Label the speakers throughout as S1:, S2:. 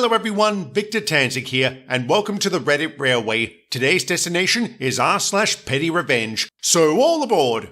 S1: Hello everyone, Victor Tanzik here, and welcome to the Reddit Railway. Today's destination is r/PettyRevenge, so all aboard!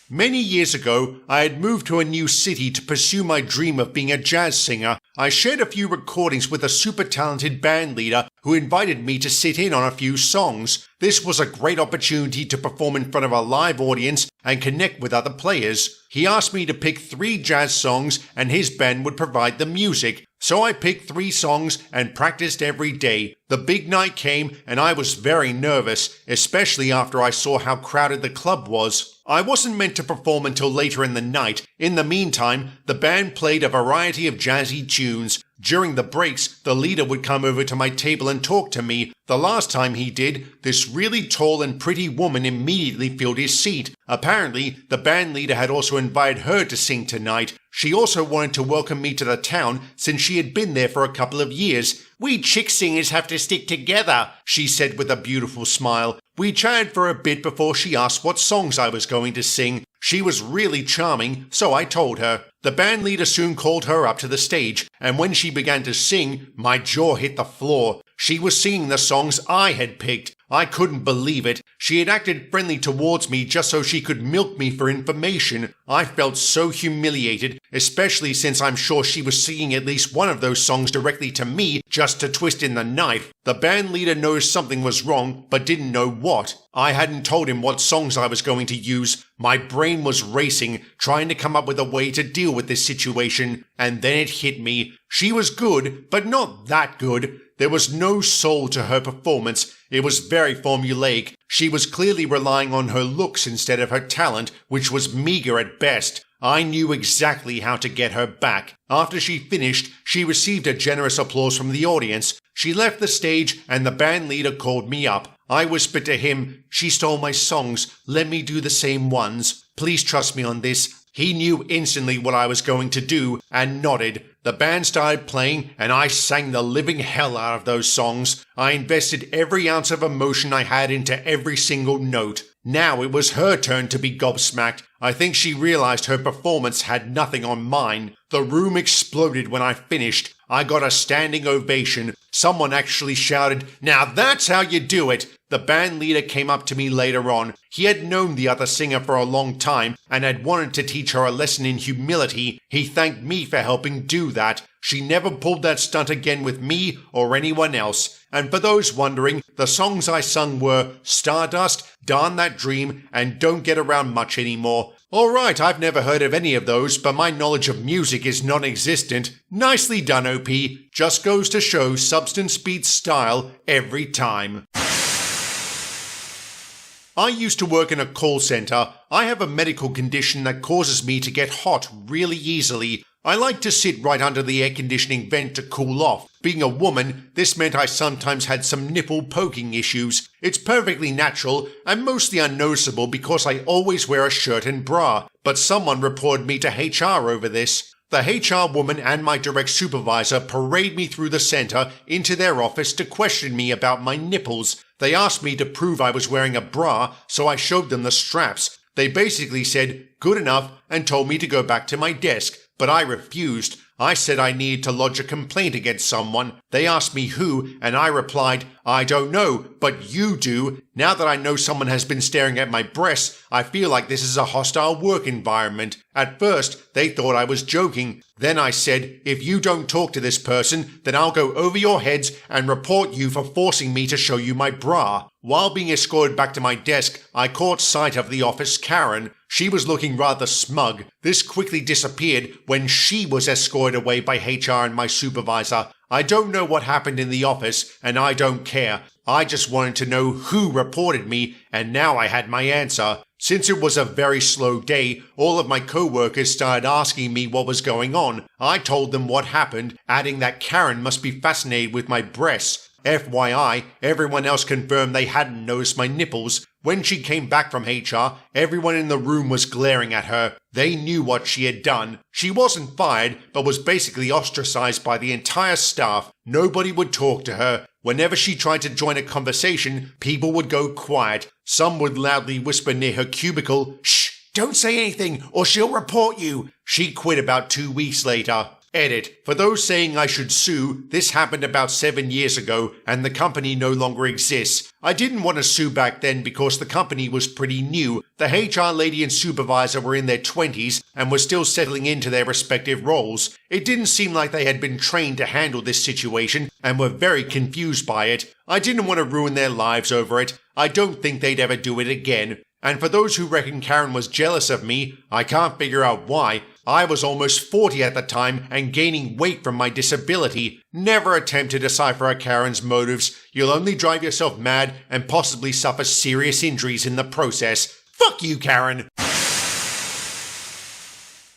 S1: Many years ago, I had moved to a new city to pursue my dream of being a jazz singer. I shared a few recordings with a super talented band leader who invited me to sit in on a few songs. This was a great opportunity to perform in front of a live audience and connect with other players. He asked me to pick 3 jazz songs and his band would provide the music. So I picked 3 songs and practiced every day. The big night came and I was very nervous, especially after I saw how crowded the club was. I wasn't meant to perform until later in the night. In the meantime, the band played a variety of jazzy tunes. During the breaks, the leader would come over to my table and talk to me. The last time he did, this really tall and pretty woman immediately filled his seat. Apparently, the band leader had also invited her to sing tonight. She also wanted to welcome me to the town since she had been there for a couple of years. "We chick singers have to stick together," she said with a beautiful smile. We chatted for a bit before she asked what songs I was going to sing. She was really charming, so I told her. The band leader soon called her up to the stage, and when she began to sing, my jaw hit the floor. She was singing the songs I had picked. I couldn't believe it. She had acted friendly towards me just so she could milk me for information. I felt so humiliated, especially since I'm sure she was singing at least one of those songs directly to me just to twist in the knife. The band leader noticed something was wrong, but didn't know what. I hadn't told him what songs I was going to use. My brain was racing, trying to come up with a way to deal with this situation, and then it hit me. She was good, but not that good. There was no soul to her performance. It was very formulaic. She was clearly relying on her looks instead of her talent, which was meager at best. I knew exactly how to get her back. After she finished, she received a generous applause from the audience. She left the stage and the band leader called me up. I whispered to him, "She stole my songs. Let me do the same ones. Please trust me on this." He knew instantly what I was going to do and nodded. The band started playing and I sang the living hell out of those songs. I invested every ounce of emotion I had into every single note. Now it was her turn to be gobsmacked. I think she realized her performance had nothing on mine. The room exploded when I finished. I got a standing ovation. Someone actually shouted, "Now that's how you do it!" The band leader came up to me later on. He had known the other singer for a long time and had wanted to teach her a lesson in humility. He thanked me for helping do that. She never pulled that stunt again with me or anyone else. And for those wondering, the songs I sung were Stardust, Darn That Dream, and Don't Get Around Much Anymore. Alright, I've never heard of any of those, but my knowledge of music is non-existent. Nicely done, OP. Just goes to show substance beats style every time. I used to work in a call center. I have a medical condition that causes me to get hot really easily. I like to sit right under the air conditioning vent to cool off. Being a woman, this meant I sometimes had some nipple poking issues. It's perfectly natural and mostly unnoticeable because I always wear a shirt and bra, but someone reported me to HR over this. The HR woman and my direct supervisor paraded me through the center into their office to question me about my nipples. They asked me to prove I was wearing a bra, so I showed them the straps. They basically said, "Good enough," and told me to go back to my desk, but I refused. I said I needed to lodge a complaint against someone. They asked me who, and I replied, "I don't know, but you do." Now that I know someone has been staring at my breasts, I feel like this is a hostile work environment. At first, they thought I was joking. Then I said, "If you don't talk to this person, then I'll go over your heads and report you for forcing me to show you my bra." While being escorted back to my desk, I caught sight of the office Karen. She was looking rather smug. This quickly disappeared when she was escorted away by HR and my supervisor. I don't know what happened in the office, and I don't care. I just wanted to know who reported me, and now I had my answer. Since it was a very slow day, all of my co-workers started asking me what was going on. I told them what happened, adding that Karen must be fascinated with my breasts. FYI, everyone else confirmed they hadn't noticed my nipples. When she came back from HR, everyone in the room was glaring at her. They knew what she had done. She wasn't fired, but was basically ostracized by the entire staff. Nobody would talk to her. Whenever she tried to join a conversation, people would go quiet. Some would loudly whisper near her cubicle, "Shh, don't say anything or she'll report you." She quit about 2 weeks later. Edit. For those saying I should sue, this happened about 7 years ago and the company no longer exists. I didn't want to sue back then because the company was pretty new. The HR lady and supervisor were in their 20s and were still settling into their respective roles. It didn't seem like they had been trained to handle this situation and were very confused by it. I didn't want to ruin their lives over it. I don't think they'd ever do it again. And for those who reckon Karen was jealous of me, I can't figure out why. I was almost 40 at the time and gaining weight from my disability. Never attempt to decipher a Karen's motives. You'll only drive yourself mad and possibly suffer serious injuries in the process. Fuck you, Karen!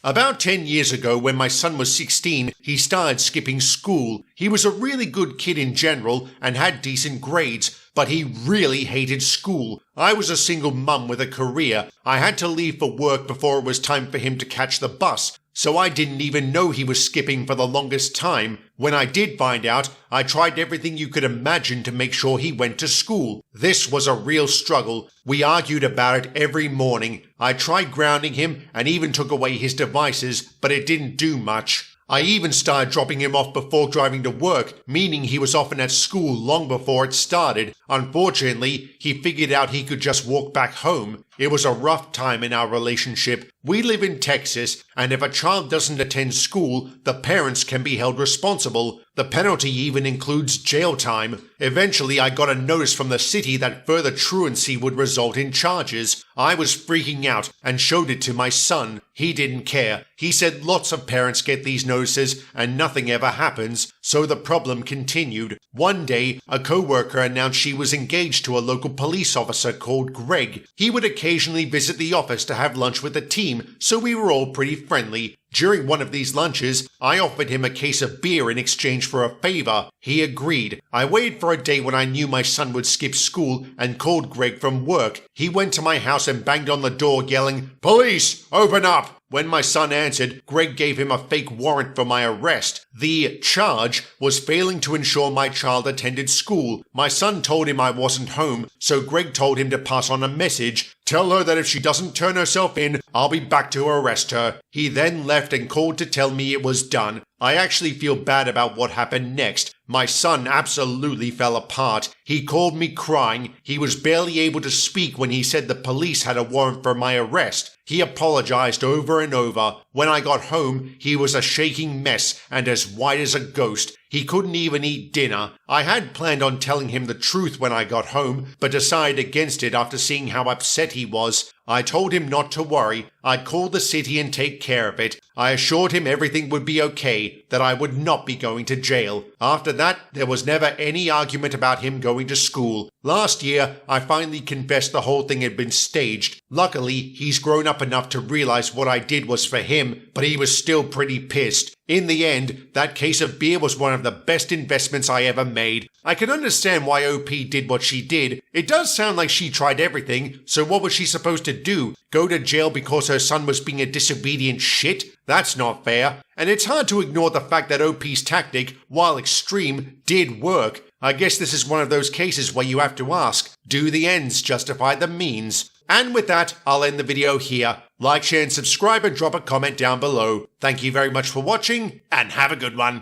S1: About 10 years ago, when my son was 16, he started skipping school. He was a really good kid in general and had decent grades, but he really hated school. I was a single mum with a career. I had to leave for work before it was time for him to catch the bus, so I didn't even know he was skipping for the longest time. When I did find out, I tried everything you could imagine to make sure he went to school. This was a real struggle. We argued about it every morning. I tried grounding him and even took away his devices, but it didn't do much. I even started dropping him off before driving to work, meaning he was often at school long before it started. Unfortunately, he figured out he could just walk back home. It was a rough time in our relationship. We live in Texas, and if a child doesn't attend school, the parents can be held responsible. The penalty even includes jail time. Eventually, I got a notice from the city that further truancy would result in charges. I was freaking out and showed it to my son. He didn't care. He said lots of parents get these notices and nothing ever happens, so the problem continued. One day, a co-worker announced she was engaged to a local police officer called Greg. He would occasionally visit the office to have lunch with the team, so we were all pretty friendly. During one of these lunches, I offered him a case of beer in exchange for a favor. He agreed. I waited for a day when I knew my son would skip school and called Greg from work. He went to my house and banged on the door yelling, "Police, open up!" When my son answered, Greg gave him a fake warrant for my arrest. The charge was failing to ensure my child attended school. My son told him I wasn't home, so Greg told him to pass on a message. "Tell her that if she doesn't turn herself in, I'll be back to arrest her." He then left and called to tell me it was done. I actually feel bad about what happened next. My son absolutely fell apart. He called me crying. He was barely able to speak when he said the police had a warrant for my arrest. He apologized over and over. When I got home, he was a shaking mess and as white as a ghost. He couldn't even eat dinner. I had planned on telling him the truth when I got home, but decided against it after seeing how upset he was. I told him not to worry. I'd call the city and take care of it. I assured him everything would be okay, that I would not be going to jail. After that, there was never any argument about him going to school. Last year, I finally confessed the whole thing had been staged. Luckily, he's grown up enough to realize what I did was for him, but he was still pretty pissed. In the end, that case of beer was one of the best investments I ever made. I can understand why OP did what she did. It does sound like she tried everything, so what was she supposed to do? Go to jail because her son was being a disobedient shit? That's not fair. And it's hard to ignore the fact that OP's tactic, while extreme, did work. I guess this is one of those cases where you have to ask, do the ends justify the means? And with that, I'll end the video here. Like, share, and subscribe, and drop a comment down below. Thank you very much for watching, and have a good one.